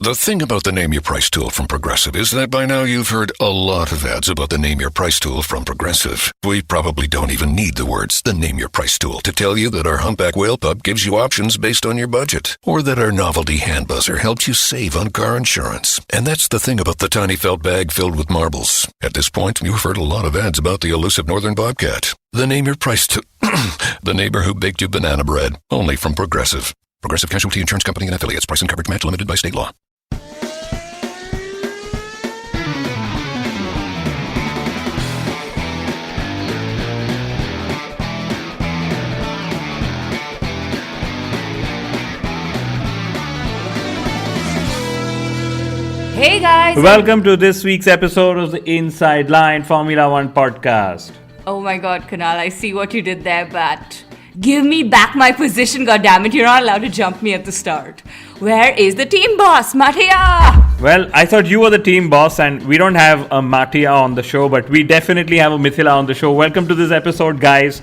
The thing about the Name Your Price tool from Progressive is that by now you've heard a lot of ads about the Name Your Price tool from Progressive. We probably don't even need the words, the Name Your Price tool, to tell you that our Humpback Whale Pup gives you options based on your budget, or that our novelty hand buzzer helps you save on car insurance. And that's the thing about the tiny felt bag filled with marbles. At this point, you've heard a lot of ads about the elusive northern bobcat. The Name Your Price tool, the neighbor who baked you banana bread, only from Progressive. Progressive Casualty Insurance Company and Affiliates. Price and coverage match limited by state law. Hey guys! Welcome to this week's episode of the Inside Line Formula One podcast. Oh my god, Kunal, I see what you did there, but give me back my position, goddammit. You're not allowed to jump me at the start. Where is the team boss, Mattia? Well, I thought you were the team boss, and we don't have a Mattia on the show, but we definitely have a Mithila on the show. Welcome to this episode, guys.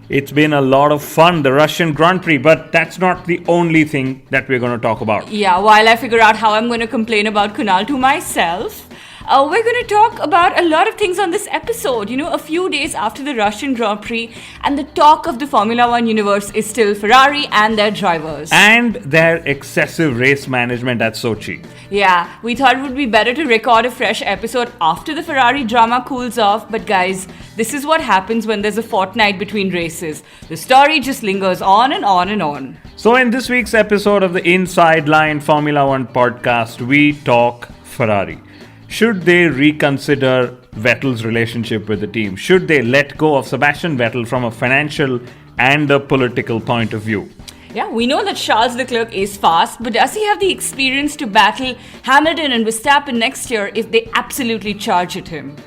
It's been a lot of fun, the Russian Grand Prix, but that's not the only thing that we're going to talk about. Yeah, while I figure out how I'm going to complain about Kunal to myself, we're going to talk about a lot of things on this episode. You know, a few days after the Russian Grand Prix, and the talk of the Formula One universe is still Ferrari and their drivers. And their excessive race management at Sochi. Yeah, we thought it would be better to record a fresh episode after the Ferrari drama cools off, but guys, this is what happens when there's a fortnight between races. The story just lingers on and on and on. So in this week's episode of the Inside Line Formula One podcast, we talk Ferrari. Should they reconsider Vettel's relationship with the team? Should they let go of Sebastian Vettel from a financial and a political point of view? Yeah, we know that Charles Leclerc is fast, but does he have the experience to battle Hamilton and Verstappen next year if they absolutely charge at him?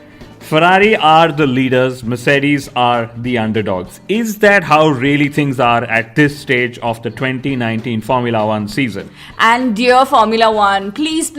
Ferrari are the leaders, Mercedes are the underdogs. Is that how really things are at this stage of the 2019 Formula One season? And dear Formula One, please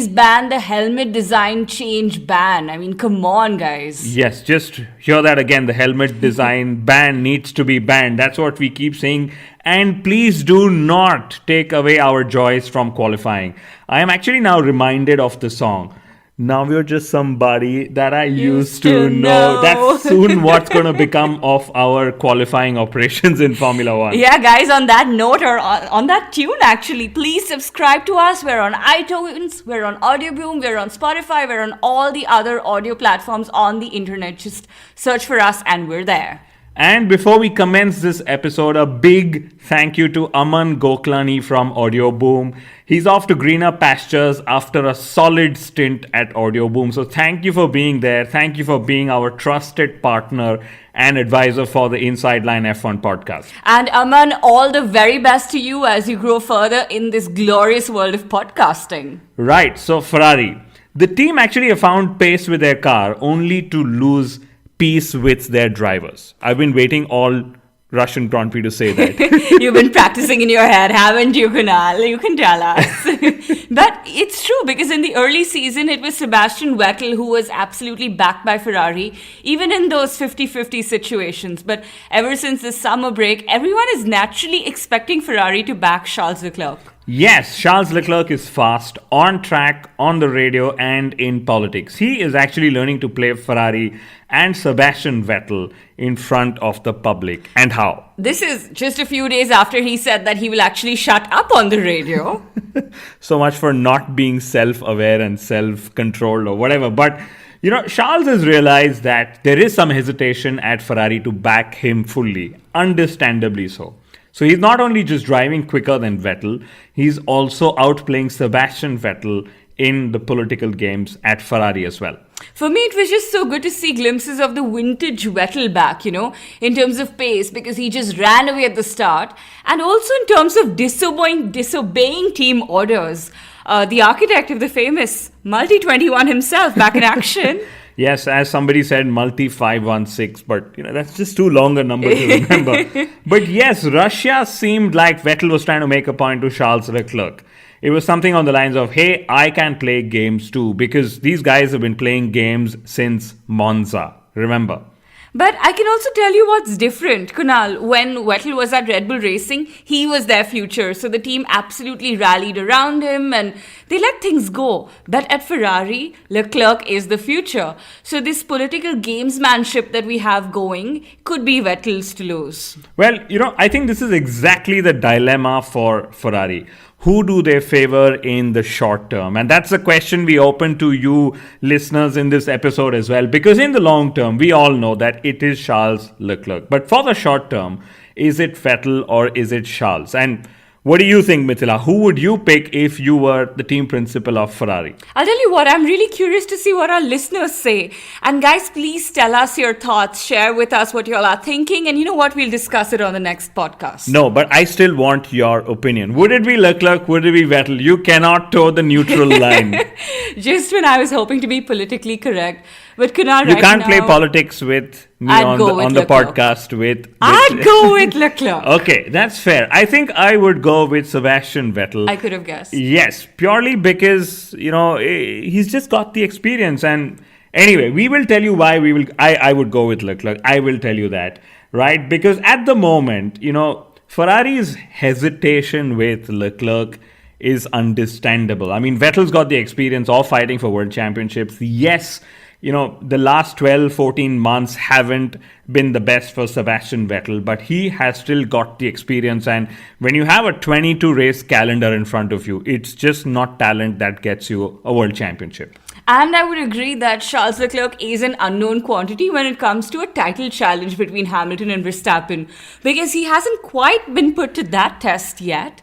ban the helmet design change ban. I mean, come on, guys. Yes, just hear that again. The helmet design ban needs to be banned. That's what we keep saying. And please do not take away our joys from qualifying. I am actually now reminded of the song. Now you're just somebody that I used to know. That's soon what's going to become of our qualifying operations in Formula One. Yeah, guys, on that note, or on that tune, actually, please subscribe to us. We're on iTunes, we're on Audioboom, we're on Spotify, we're on all the other audio platforms on the internet. Just search for us and we're there. And before we commence this episode, a big thank you to Aman Goklani from Audioboom. He's off to greener pastures after a solid stint at Audioboom. So thank you for being there. Thank you for being our trusted partner and advisor for the Inside Line F1 podcast. And Aman, all the very best to you as you grow further in this glorious world of podcasting. Right, so Ferrari. The team actually found pace with their car only to lose peace with their drivers. I've been waiting all Russian Grand Prix to say that. You've been practicing in your head, haven't you, Kunal? You can tell us. But it's true, because in the early season, it was Sebastian Vettel who was absolutely backed by Ferrari, even in those 50-50 situations. But ever since the summer break, everyone is naturally expecting Ferrari to back Charles Leclerc. Yes, Charles Leclerc is fast, on track, on the radio, and in politics. He is actually learning to play Ferrari and Sebastian Vettel in front of the public. And how? This is just a few days after he said that he will actually shut up on the radio. So much for not being self-aware and self-controlled or whatever. But, you know, Charles has realized that there is some hesitation at Ferrari to back him fully, understandably so. So he's not only just driving quicker than Vettel, he's also outplaying Sebastian Vettel in the political games at Ferrari as well. For me, it was just so good to see glimpses of the vintage Vettel back, you know, in terms of pace, because he just ran away at the start, and also in terms of disobeying team orders. The architect of the famous Multi-21 himself back in action. Yes, as somebody said, multi-516, but you know that's just too long a number to remember. But yes, Russia seemed like Vettel was trying to make a point to Charles Leclerc. It was something on the lines of, hey, I can play games too, because these guys have been playing games since Monza, remember? But I can also tell you what's different, Kunal. When Vettel was at Red Bull Racing, he was their future. So the team absolutely rallied around him and they let things go. But at Ferrari, Leclerc is the future. So this political gamesmanship that we have going could be Vettel's to lose. Well, I think this is exactly the dilemma for Ferrari. Who do they favor in the short term? And that's the question we open to you listeners in this episode as well. Because in the long term, we all know that it is Charles Leclerc. But for the short term, is it Vettel or is it Charles? And what do you think, Mithila? Who would you pick if you were the team principal of Ferrari? I'll tell you what, I'm really curious to see what our listeners say. And guys, please tell us your thoughts. Share with us what you all are thinking. And you know what? We'll discuss it on the next podcast. No, but I still want your opinion. Would it be Leclerc? Would it be Vettel? You cannot toe the neutral line. Just when I was hoping to be politically correct. But Kunal, you can't play politics with me on the podcast with... I'd go with Leclerc. Okay, that's fair. I think I would go with Sebastian Vettel. I could have guessed. Yes, purely because, he's just got the experience. And anyway, we will tell you why I would go with Leclerc. I will tell you that, right? Because at the moment, Ferrari's hesitation with Leclerc is understandable. I mean, Vettel's got the experience of fighting for world championships. Yes, the last 12, 14 months haven't been the best for Sebastian Vettel, but he has still got the experience. And when you have a 22 race calendar in front of you, it's just not talent that gets you a world championship. And I would agree that Charles Leclerc is an unknown quantity when it comes to a title challenge between Hamilton and Verstappen, because he hasn't quite been put to that test yet.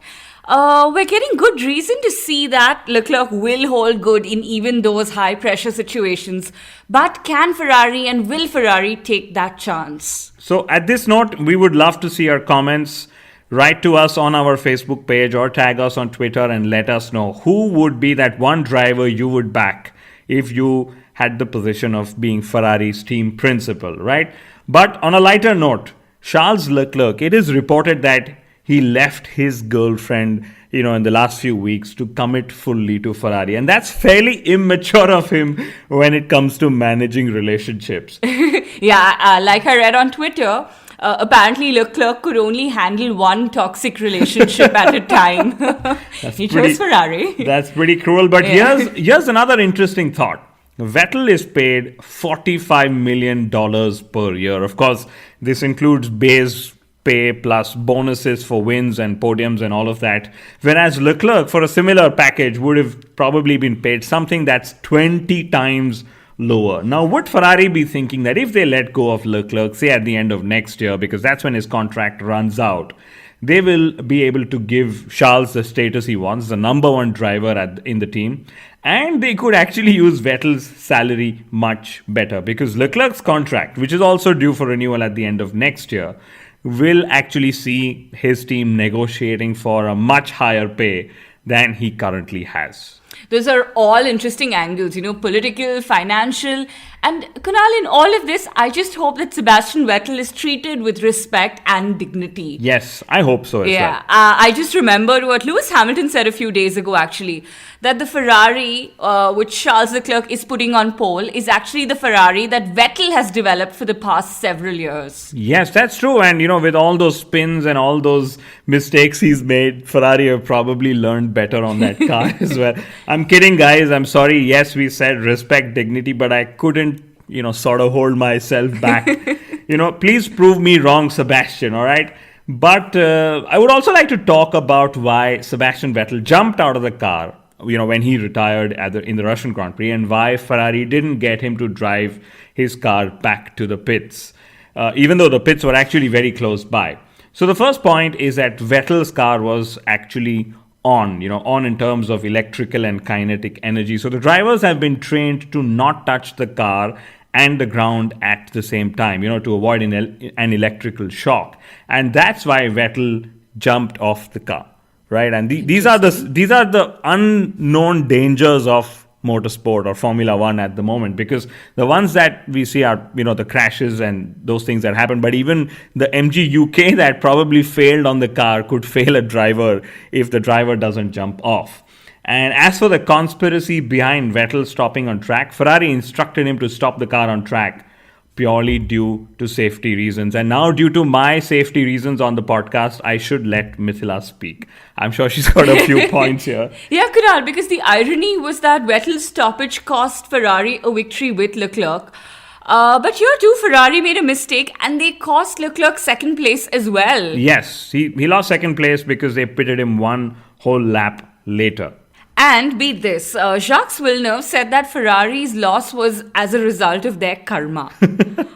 We're getting good reason to see that Leclerc will hold good in even those high-pressure situations. But can Ferrari and will Ferrari take that chance? So at this note, we would love to see your comments. Write to us on our Facebook page or tag us on Twitter and let us know who would be that one driver you would back if you had the position of being Ferrari's team principal, right? But on a lighter note, Charles Leclerc, it is reported that he left his girlfriend, in the last few weeks to commit fully to Ferrari. And that's fairly immature of him when it comes to managing relationships. Yeah, like I read on Twitter, apparently Leclerc could only handle one toxic relationship at a time. He chose Ferrari. That's pretty cruel. But here's another interesting thought. Vettel is paid $45 million per year. Of course, this includes base pay plus bonuses for wins and podiums and all of that. Whereas Leclerc, for a similar package, would have probably been paid something that's 20 times lower. Now, would Ferrari be thinking that if they let go of Leclerc, say at the end of next year, because that's when his contract runs out, they will be able to give Charles the status he wants, the number one driver in the team, and they could actually use Vettel's salary much better, because Leclerc's contract, which is also due for renewal at the end of next year, will actually see his team negotiating for a much higher pay than he currently has. Those are all interesting angles, political, financial. And Kunal, in all of this, I just hope that Sebastian Vettel is treated with respect and dignity. Yes, I hope so as well. I just remembered what Lewis Hamilton said a few days ago, actually, that the Ferrari, which Charles Leclerc is putting on pole, is actually the Ferrari that Vettel has developed for the past several years. Yes, that's true. And, with all those spins and all those mistakes he's made, Ferrari have probably learned better on that car as well. I'm kidding, guys. I'm sorry. Yes, we said respect, dignity, but I couldn't, sort of hold myself back. Please prove me wrong, Sebastian, all right? But I would also like to talk about why Sebastian Vettel jumped out of the car, when he retired in the Russian Grand Prix, and why Ferrari didn't get him to drive his car back to the pits, even though the pits were actually very close by. So the first point is that Vettel's car was actually on in terms of electrical and kinetic energy. So the drivers have been trained to not touch the car and the ground at the same time, to avoid an electrical shock. And that's why Vettel jumped off the car, right? And these are the unknown dangers of motorsport or Formula One at the moment, because the ones that we see are, the crashes and those things that happen. But even the MG UK that probably failed on the car could fail a driver if the driver doesn't jump off. And as for the conspiracy behind Vettel stopping on track, Ferrari instructed him to stop the car on track purely due to safety reasons. And now, due to my safety reasons on the podcast, I should let Mithila speak. I'm sure she's got a few points here. Yeah, Kunal, because the irony was that Vettel's stoppage cost Ferrari a victory with Leclerc. But here too, Ferrari made a mistake and they cost Leclerc second place as well. Yes, he lost second place because they pitted him one whole lap later. And beat this, Jacques Villeneuve said that Ferrari's loss was as a result of their karma.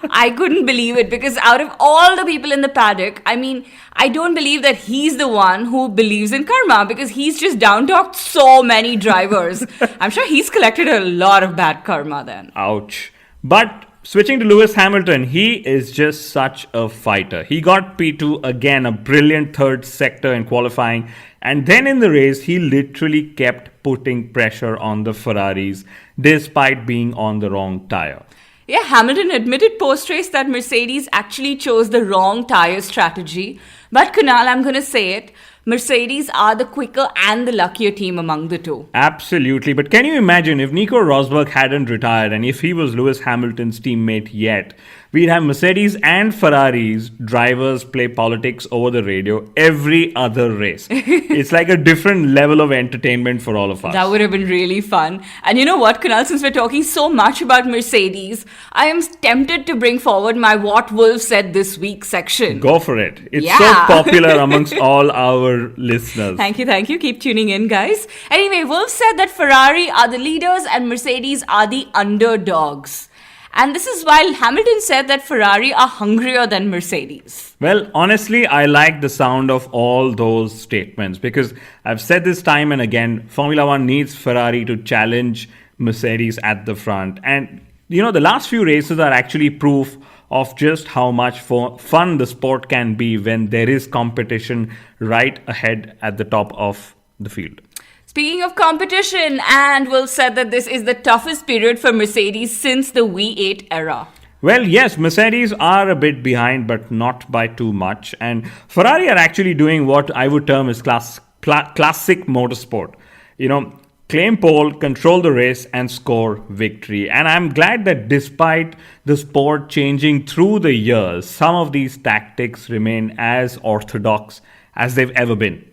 I couldn't believe it because out of all the people in the paddock, I mean, I don't believe that he's the one who believes in karma because he's just down-talked so many drivers. I'm sure he's collected a lot of bad karma then. Ouch. But switching to Lewis Hamilton, he is just such a fighter. He got P2 again, a brilliant third sector in qualifying. And then in the race, he literally kept putting pressure on the Ferraris despite being on the wrong tire. Yeah, Hamilton admitted post-race that Mercedes actually chose the wrong tire strategy. But Kunal, I'm going to say it, Mercedes are the quicker and the luckier team among the two. Absolutely. But can you imagine if Nico Rosberg hadn't retired and if he was Lewis Hamilton's teammate yet, we'd have Mercedes and Ferrari's drivers play politics over the radio every other race. It's like a different level of entertainment for all of us. That would have been really fun. And you know what, Kunal, since we're talking so much about Mercedes, I am tempted to bring forward my What Wolf Said This Week section. Go for it. It's Yeah. so popular amongst all our listeners. Thank you. Keep tuning in, guys. Anyway, Wolf said that Ferrari are the leaders and Mercedes are the underdogs. And this is while Hamilton said that Ferrari are hungrier than Mercedes. Well, honestly, I like the sound of all those statements because I've said this time and again, Formula One needs Ferrari to challenge Mercedes at the front. And, the last few races are actually proof of just how much fun the sport can be when there is competition right ahead at the top of the field. Speaking of competition, and Wolf said that this is the toughest period for Mercedes since the V8 era. Well, yes, Mercedes are a bit behind, but not by too much. And Ferrari are actually doing what I would term as classic motorsport. Claim pole, control the race, and score victory. And I'm glad that despite the sport changing through the years, some of these tactics remain as orthodox as they've ever been.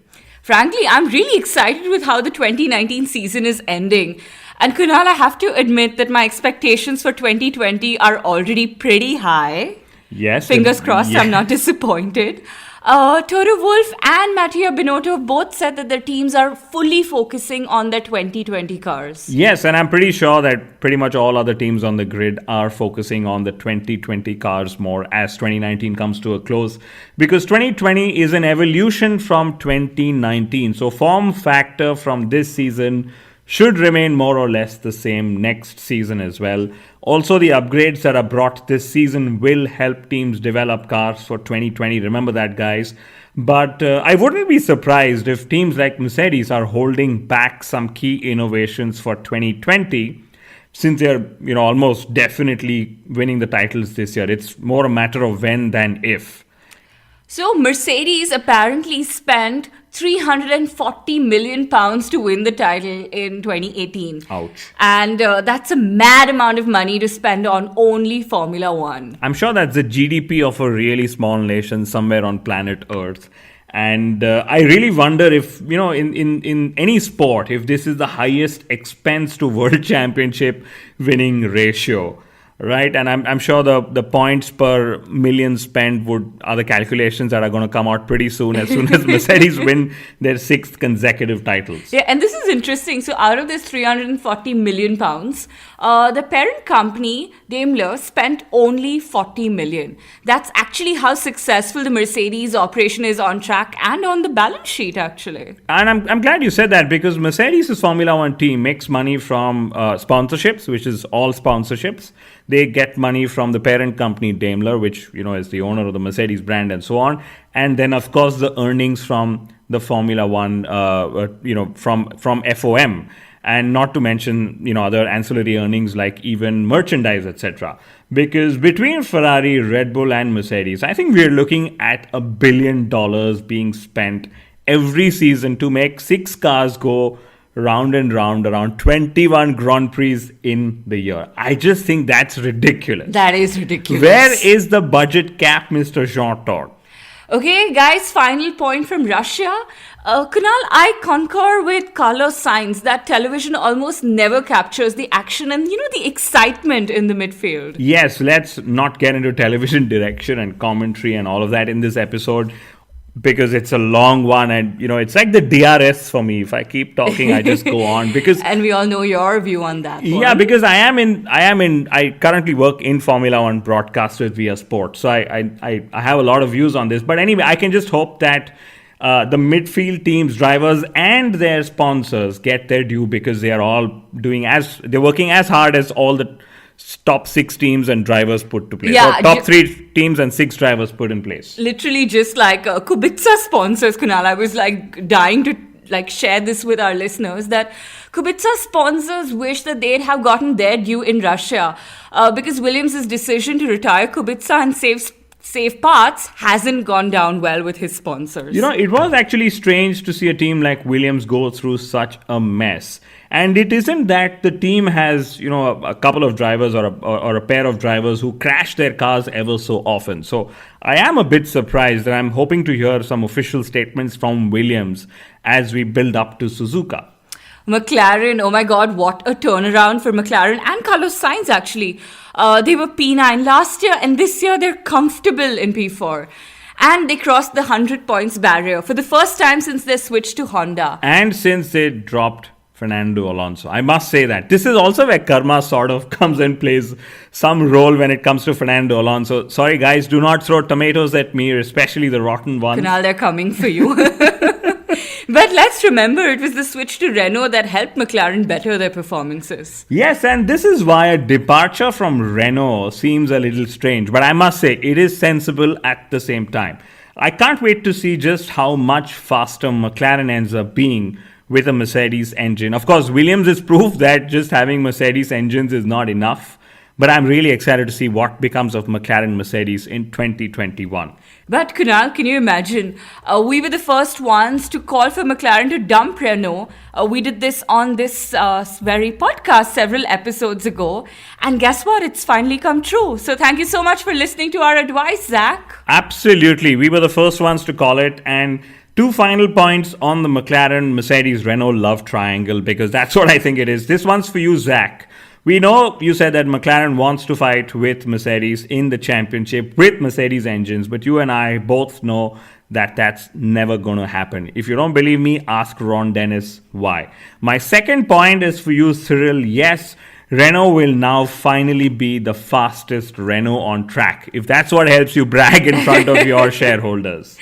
Frankly, I'm really excited with how the 2019 season is ending. And Kunal, I have to admit that my expectations for 2020 are already pretty high. Yes. Fingers crossed, I'm not disappointed. Toto Wolff and Mattia Binotto both said that their teams are fully focusing on their 2020 cars. Yes, and I'm pretty sure that pretty much all other teams on the grid are focusing on the 2020 cars more as 2019 comes to a close because 2020 is an evolution from 2019. So form factor from this season should remain more or less the same next season as well. Also, the upgrades that are brought this season will help teams develop cars for 2020. Remember that, guys. But I wouldn't be surprised if teams like Mercedes are holding back some key innovations for 2020 since they're, almost definitely winning the titles this year. It's more a matter of when than if. So Mercedes apparently spent £340 million to win the title in 2018. Ouch. And that's a mad amount of money to spend on only Formula One. I'm sure that's the GDP of a really small nation somewhere on planet Earth. And I really wonder if, in any sport, if this is the highest expense to world championship winning ratio. Right, and I'm sure the points per million spent are the calculations that are going to come out pretty soon as Mercedes win their 6th consecutive titles. Yeah, and this is interesting. So out of this £340 million, the parent company, Daimler, spent only $40 million. That's actually how successful the Mercedes operation is on track and on the balance sheet, actually. And I'm glad you said that because Mercedes' Formula One team makes money from sponsorships, which is all sponsorships. They get money from the parent company Daimler, which, is the owner of the Mercedes brand and so on. And then, of course, the earnings from the Formula One, from FOM. And not to mention, other ancillary earnings like even merchandise, etc. Because between Ferrari, Red Bull and Mercedes, I think we're looking at $1 billion being spent every season to make 6 cars go round and round around 21 Grand Prix in the year. I just think that's ridiculous. That is ridiculous. Where is the budget cap, Mr. Jean Todt? Okay, guys, final point from Russia. Kunal, I concur with Carlos Sainz that television almost never captures the action and, the excitement in the midfield. Yes, let's not get into television direction and commentary and all of that in this episode, because it's a long one and it's like the DRS for me. If I keep talking, I just go on because and we all know your view on that. Yeah, because I currently work in Formula One broadcast with Via Sport, so I have a lot of views on this. But anyway, I can just hope that the midfield teams, drivers, and their sponsors get their due, because they are all they're working as hard as all the top 6 teams and drivers put to place. Yeah, or top 3 teams and 6 drivers put in place. Literally just like Kubica sponsors, Kunal. I was dying to share this with our listeners that Kubica sponsors wish that they'd have gotten their due in Russia because Williams' decision to retire Kubica and save parts hasn't gone down well with his sponsors. It was actually strange to see a team like Williams go through such a mess. And it isn't that the team has, a couple of drivers or a pair of drivers who crash their cars ever so often. So I am a bit surprised, and I'm hoping to hear some official statements from Williams as we build up to Suzuka. McLaren, oh my God, what a turnaround for McLaren and Carlos Sainz actually. They were P9 last year, and this year they're comfortable in P4. And they crossed the 100 points barrier for the first time since they switched to Honda. And since they dropped Fernando Alonso. I must say that. This is also where karma sort of comes and plays some role when it comes to Fernando Alonso. Sorry guys, do not throw tomatoes at me, especially the rotten ones. Kunal, they're coming for you. But let's remember, it was the switch to Renault that helped McLaren better their performances. Yes, and this is why a departure from Renault seems a little strange. But I must say, it is sensible at the same time. I can't wait to see just how much faster McLaren ends up being with a Mercedes engine. Of course, Williams is proof that just having Mercedes engines is not enough. But I'm really excited to see what becomes of McLaren Mercedes in 2021. But Kunal, can you imagine? We were the first ones to call for McLaren to dump Renault. We did this on this very podcast several episodes ago. And guess what? It's finally come true. So thank you so much for listening to our advice, Zach. Absolutely. We were the first ones to call it. And 2 final points on the McLaren Mercedes Renault love triangle, because that's what I think it is. This one's for you, Zach. We know you said that McLaren wants to fight with Mercedes in the championship with Mercedes engines, but you and I both know that that's never going to happen. If you don't believe me, ask Ron Dennis why. My second point is for you, Cyril. Yes, Renault will now finally be the fastest Renault on track, if that's what helps you brag in front of your shareholders.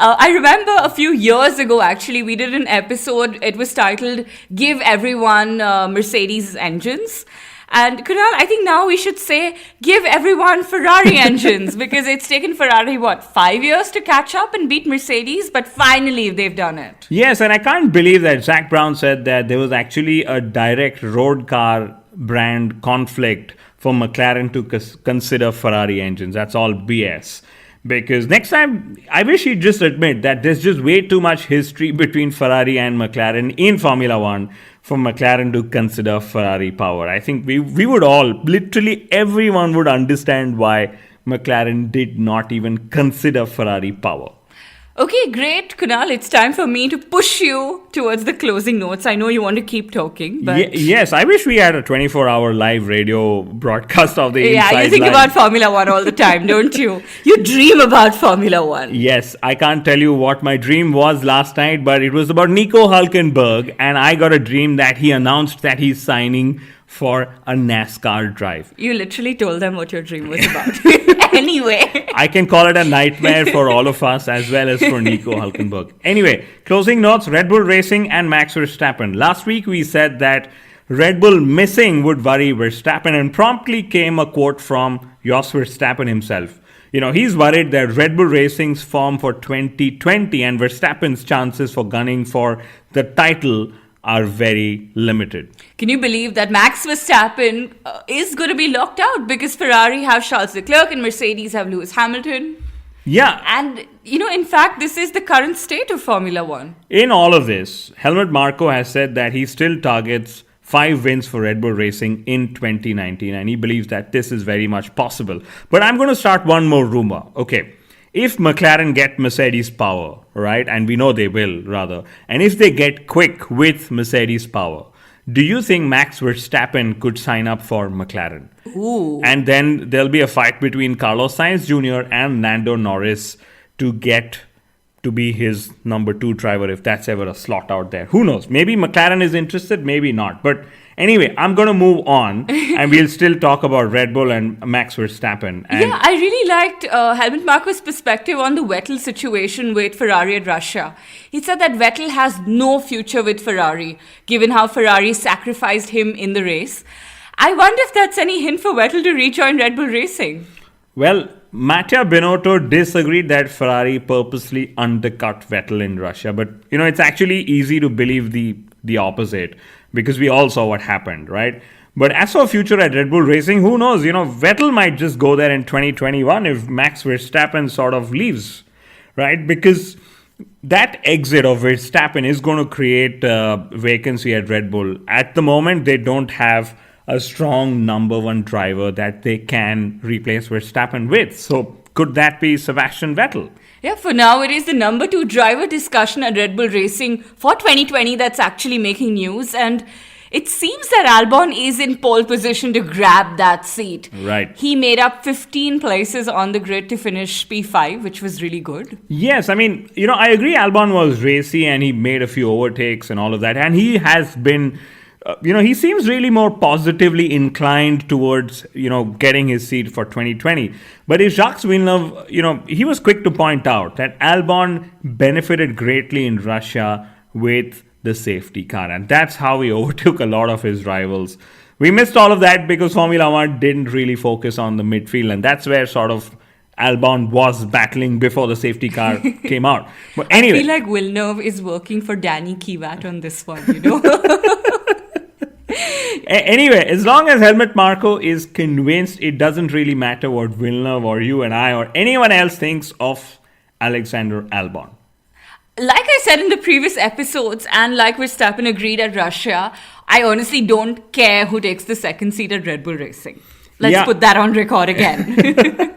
I remember a few years ago, actually, we did an episode. It was titled, Give Everyone Mercedes Engines. And Kunal, I think now we should say, give everyone Ferrari engines, because it's taken Ferrari, 5 years to catch up and beat Mercedes, but finally they've done it. Yes, and I can't believe that Zach Brown said that there was actually a direct road car brand conflict for McLaren to consider Ferrari engines. That's all BS. Because next time, I wish he'd just admit that there's just way too much history between Ferrari and McLaren in Formula One for McLaren to consider Ferrari power. I think we would all, literally everyone would understand why McLaren did not even consider Ferrari power. Okay, great, Kunal. It's time for me to push you towards the closing notes. I know you want to keep talking, but... Yes, I wish we had a 24-hour live radio broadcast of the Inside Yeah, you think Line. about Formula One all the time, don't you? You dream about Formula One. Yes, I can't tell you what my dream was last night, but it was about Nico Hülkenberg, and I got a dream that he announced that he's signing for a NASCAR drive. You literally told them what your dream was about. Anyway. I can call it a nightmare for all of us as well as for Nico Hülkenberg. Anyway, closing notes, Red Bull Racing and Max Verstappen. Last week we said that Red Bull missing would worry Verstappen, and promptly came a quote from Jos Verstappen himself. He's worried that Red Bull Racing's form for 2020 and Verstappen's chances for gunning for the title are very limited. Can you believe that Max Verstappen is going to be locked out because Ferrari have Charles Leclerc and Mercedes have Lewis Hamilton? Yeah. And, in fact, this is the current state of Formula One. In all of this, Helmut Marko has said that he still targets 5 wins for Red Bull Racing in 2019, and he believes that this is very much possible. But I'm going to start one more rumor. Okay, if McLaren get Mercedes power, right, and we know they will, rather, and if they get quick with Mercedes power, do you think Max Verstappen could sign up for McLaren? Ooh. And then there'll be a fight between Carlos Sainz Jr. and Lando Norris to get to be his number 2 driver, if that's ever a slot out there. Who knows? Maybe McLaren is interested, maybe not. But anyway, I'm going to move on and we'll still talk about Red Bull and Max Verstappen. And I really liked Helmut Marko's perspective on the Vettel situation with Ferrari at Russia. He said that Vettel has no future with Ferrari, given how Ferrari sacrificed him in the race. I wonder if that's any hint for Vettel to rejoin Red Bull Racing. Well, Mattia Binotto disagreed that Ferrari purposely undercut Vettel in Russia. But, it's actually easy to believe the opposite because we all saw what happened, right? But as for future at Red Bull Racing, who knows? Vettel might just go there in 2021 if Max Verstappen sort of leaves, right? Because that exit of Verstappen is going to create a vacancy at Red Bull. At the moment, they don't have a strong number 1 driver that they can replace Verstappen with. So could that be Sebastian Vettel? Yeah, for now it is the number 2 driver discussion at Red Bull Racing for 2020 that's actually making news. And it seems that Albon is in pole position to grab that seat. Right. He made up 15 places on the grid to finish P5, which was really good. Yes, I mean, I agree Albon was racy and he made a few overtakes and all of that. And he has been... he seems really more positively inclined towards, getting his seat for 2020. But if Jacques Villeneuve, he was quick to point out that Albon benefited greatly in Russia with the safety car. And that's how he overtook a lot of his rivals. We missed all of that because Formula One didn't really focus on the midfield. And that's where sort of Albon was battling before the safety car came out. But anyway. I feel like Villeneuve is working for Danny Kivat on this one, Anyway, as long as Helmut Marko is convinced, it doesn't really matter what Villeneuve or you and I or anyone else thinks of Alexander Albon. Like I said in the previous episodes, and like Verstappen agreed at Russia, I honestly don't care who takes the second seat at Red Bull Racing. Let's put that on record again.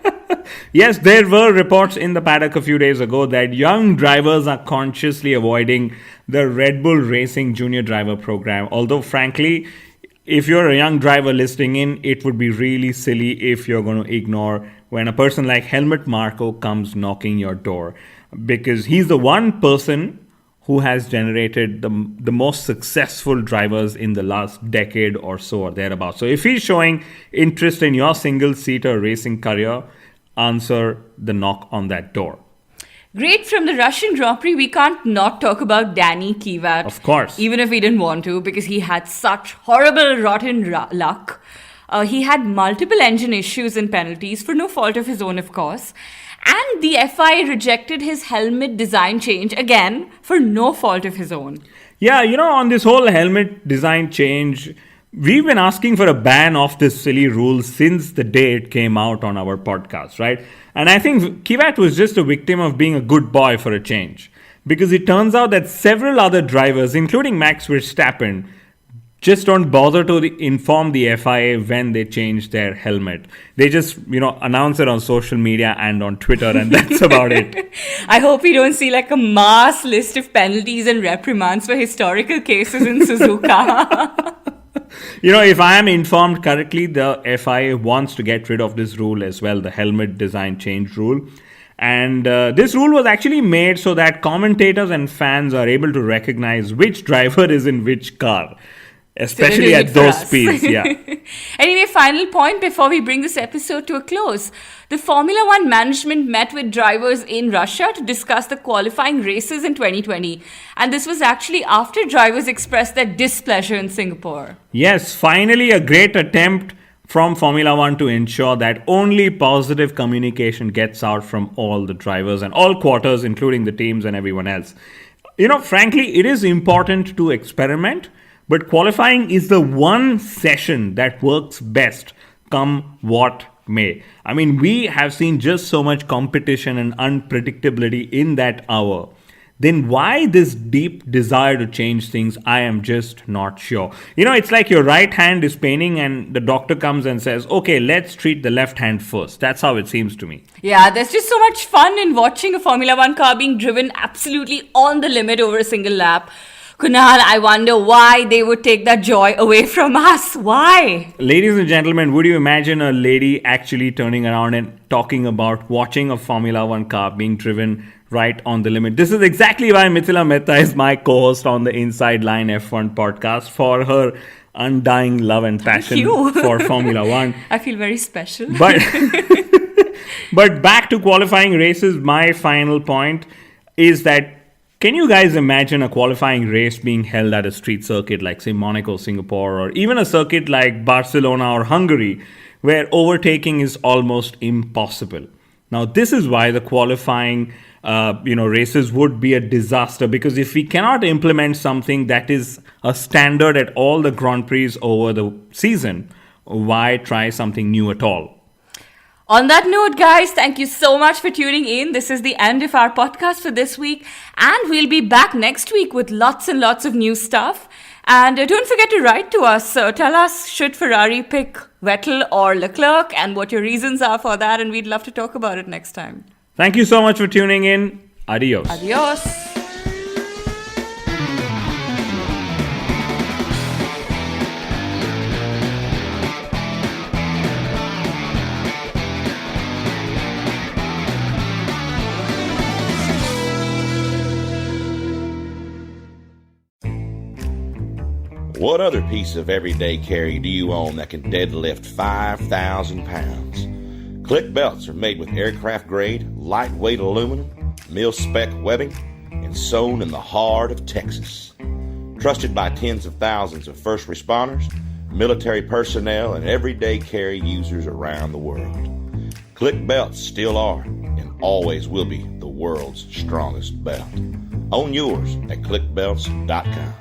Yes, there were reports in the paddock a few days ago that young drivers are consciously avoiding the Red Bull Racing Junior Driver Program. Although, frankly, if you're a young driver listening in, it would be really silly if you're going to ignore when a person like Helmut Marko comes knocking your door. Because he's the one person who has generated the most successful drivers in the last decade or so or thereabouts. So if he's showing interest in your single-seater racing career, answer the knock on that door. Great. From the Russian Grand Prix, we can't not talk about Danny Kivat. Of course. Even if we didn't want to, because he had such horrible, rotten luck. He had multiple engine issues and penalties for no fault of his own, of course. And the FIA rejected his helmet design change, again, for no fault of his own. Yeah, on this whole helmet design change, we've been asking for a ban of this silly rule since the day it came out on our podcast, right? And I think Kivat was just a victim of being a good boy for a change. Because it turns out that several other drivers, including Max Verstappen, just don't bother to inform the FIA when they change their helmet. They just, announce it on social media and on Twitter, and that's about it. I hope we don't see like a mass list of penalties and reprimands for historical cases in Suzuka. If I am informed correctly, the FIA wants to get rid of this rule as well, the helmet design change rule. And this rule was actually made so that commentators and fans are able to recognize which driver is in which car. Especially at those speeds, yeah. Anyway, final point before we bring this episode to a close. The Formula One management met with drivers in Russia to discuss the qualifying races in 2020. And this was actually after drivers expressed their displeasure in Singapore. Yes, finally a great attempt from Formula One to ensure that only positive communication gets out from all the drivers and all quarters, including the teams and everyone else. Frankly, it is important to experiment. But qualifying is the one session that works best, come what may. I mean, we have seen just so much competition and unpredictability in that hour. Then why this deep desire to change things? I am just not sure. It's like your right hand is paining and the doctor comes and says, okay, let's treat the left hand first. That's how it seems to me. Yeah, there's just so much fun in watching a Formula One car being driven absolutely on the limit over a single lap. Kunal, I wonder why they would take that joy away from us. Why? Ladies and gentlemen, would you imagine a lady actually turning around and talking about watching a Formula One car being driven right on the limit? This is exactly why Mithila Mehta is my co-host on the Inside Line F1 podcast, for her undying love and passion for Formula One. I feel very special. But back to qualifying races, my final point is that, can you guys imagine a qualifying race being held at a street circuit like, say, Monaco, Singapore, or even a circuit like Barcelona or Hungary, where overtaking is almost impossible? Now, this is why the qualifying races would be a disaster, because if we cannot implement something that is a standard at all the Grand Prix over the season, why try something new at all? On that note, guys, thank you so much for tuning in. This is the end of our podcast for this week, and we'll be back next week with lots and lots of new stuff. And don't forget to write to us. Tell us, should Ferrari pick Vettel or Leclerc, and what your reasons are for that, and we'd love to talk about it next time. Thank you so much for tuning in. Adios. Adios. What other piece of everyday carry do you own that can deadlift 5,000 pounds? Click belts are made with aircraft-grade, lightweight aluminum, mil-spec webbing, and sewn in the heart of Texas. Trusted by tens of thousands of first responders, military personnel, and everyday carry users around the world. Click belts still are and always will be the world's strongest belt. Own yours at clickbelts.com.